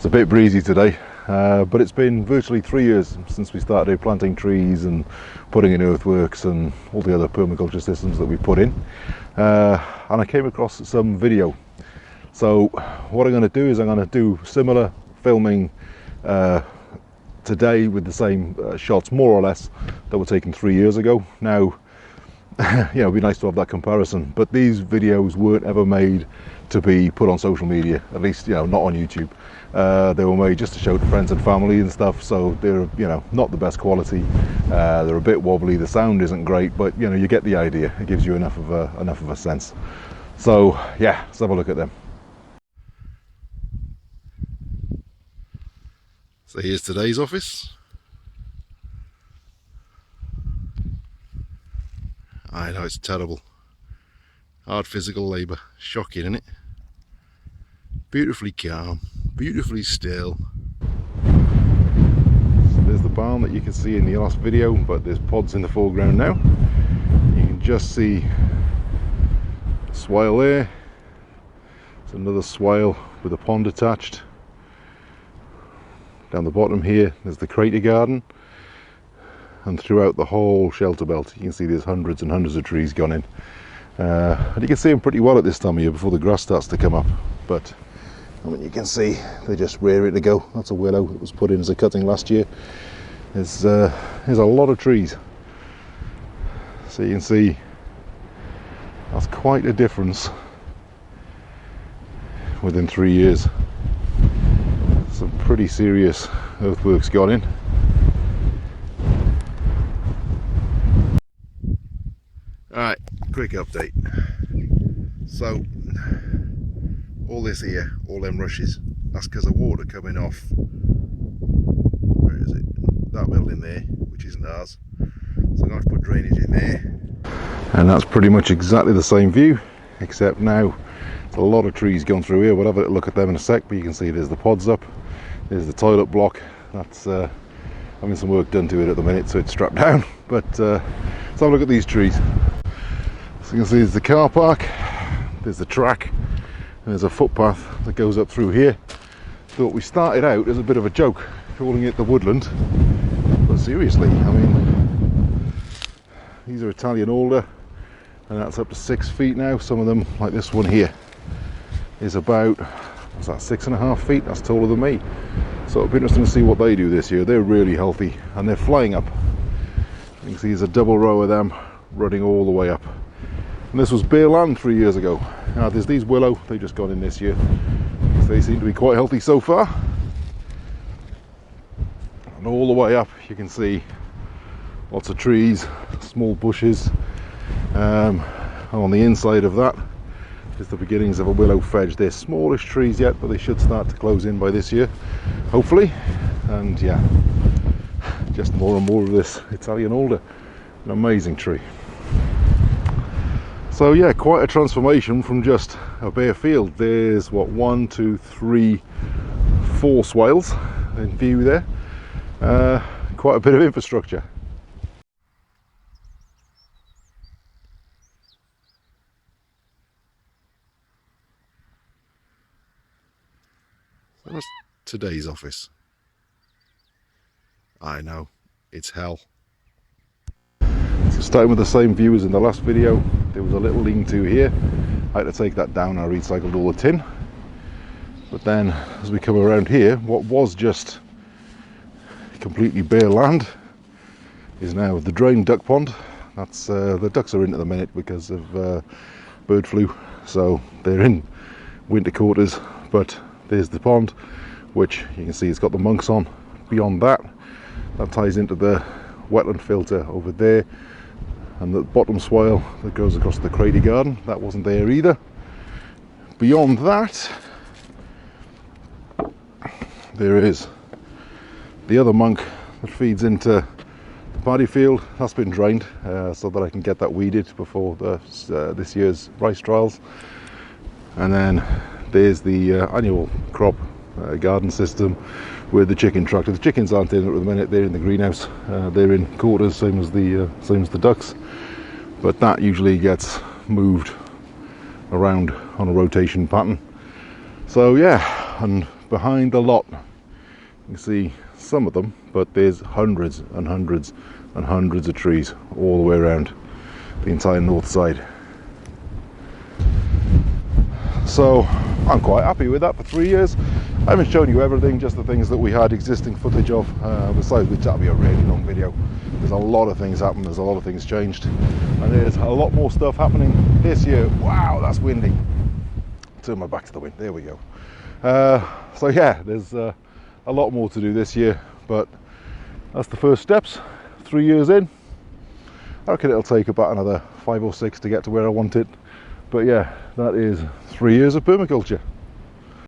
It's a bit breezy today, but it's been virtually 3 years since we started planting trees and putting in earthworks and all the other permaculture systems that we put in. And I came across some video. So what I'm going to do is I'm going to do similar filming today with the same shots, more or less, that were taken 3 years ago. Now, it'd be nice to have that comparison, but these videos weren't ever made to be put on social media, at least, not on YouTube. They were made just to show to friends and family and stuff, so they're, not the best quality. They're a bit wobbly, the sound isn't great, but you get the idea. It gives you enough of a sense. So yeah, let's have a look at them. So here's today's office. I know, it's terrible. Hard physical labour. Shocking, isn't it? Beautifully calm, beautifully still. So there's the barn that you can see in the last video, but there's pods in the foreground now. You can just see a swale there. It's another swale with a pond attached. Down the bottom here, there's the crater garden. And throughout the whole shelter belt, you can see there's hundreds and hundreds of trees gone in. And you can see them pretty well at this time of year before the grass starts to come up. But you can see they're just ready to go. That's a willow that was put in as a cutting last year. There's a lot of trees. So you can see that's quite a difference within 3 years. Some pretty serious earthworks gone in. Alright, quick update. So, all this here, all them rushes, that's because of water coming off, where is it? That building there, which isn't ours. So I'm going to have to put drainage in there. And that's pretty much exactly the same view, except now there's a lot of trees gone through here. We'll have a look at them in a sec, but you can see there's the pods up, there's the toilet block. That's having some work done to it at the minute, so it's strapped down. But let's have a look at these trees. So you can see there's the car park, there's the track, there's a footpath that goes up through here. Thought we started out as a bit of a joke, calling it the woodland, but seriously, these are Italian alder, and that's up to 6 feet now. Some of them, like this one here, is about, what's that, 6.5 feet? That's taller than me. So it'll be interesting to see what they do this year. They're really healthy, and they're flying up. You can see there's a double row of them running all the way up. And this was bare land 3 years ago. Now there's these willow, they've just gone in this year. So they seem to be quite healthy so far. And all the way up you can see lots of trees, small bushes. On the inside of that is the beginnings of a willow fedge. They're smallish trees yet, but they should start to close in by this year, hopefully. And yeah, just more and more of this Italian alder. An amazing tree. So yeah, quite a transformation from just a bare field. There's what, 1, 2, 3, 4 swales in view there. Quite a bit of infrastructure. So that's today's office. I know, it's hell. So starting with the same view as in the last video, there was a little lean-to here. I had to take that down. I recycled all the tin. But then as we come around here, what was just completely bare land is now the drained duck pond. That's the ducks are in at the minute because of bird flu, so they're in winter quarters. But there's the pond, which you can see it's got the monks on. Beyond that, that ties into the wetland filter over there. And the bottom swale that goes across the crater garden, that wasn't there either. Beyond that, there is the other monk that feeds into the paddy field. That's been drained so that I can get that weeded before this year's rice trials. And then there's the annual crop garden system with the chicken tractor. The chickens aren't in it at the minute, they're in the greenhouse. They're in quarters, same as the ducks, but that usually gets moved around on a rotation pattern. So yeah, and behind the lot. You can see some of them, but there's hundreds and hundreds and hundreds of trees all the way around the entire north side. So I'm quite happy with that for 3 years. I haven't shown you everything, just the things that we had existing footage of, besides which that'll be a really long video. There's a lot of things happened, there's a lot of things changed, and there's a lot more stuff happening this year. Wow, that's windy. Turn my back to the wind, there we go. So yeah, there's a lot more to do this year, but that's the first steps. 3 years in, I reckon it'll take about another 5 or 6 to get to where I want it. But yeah, that is 3 years of permaculture.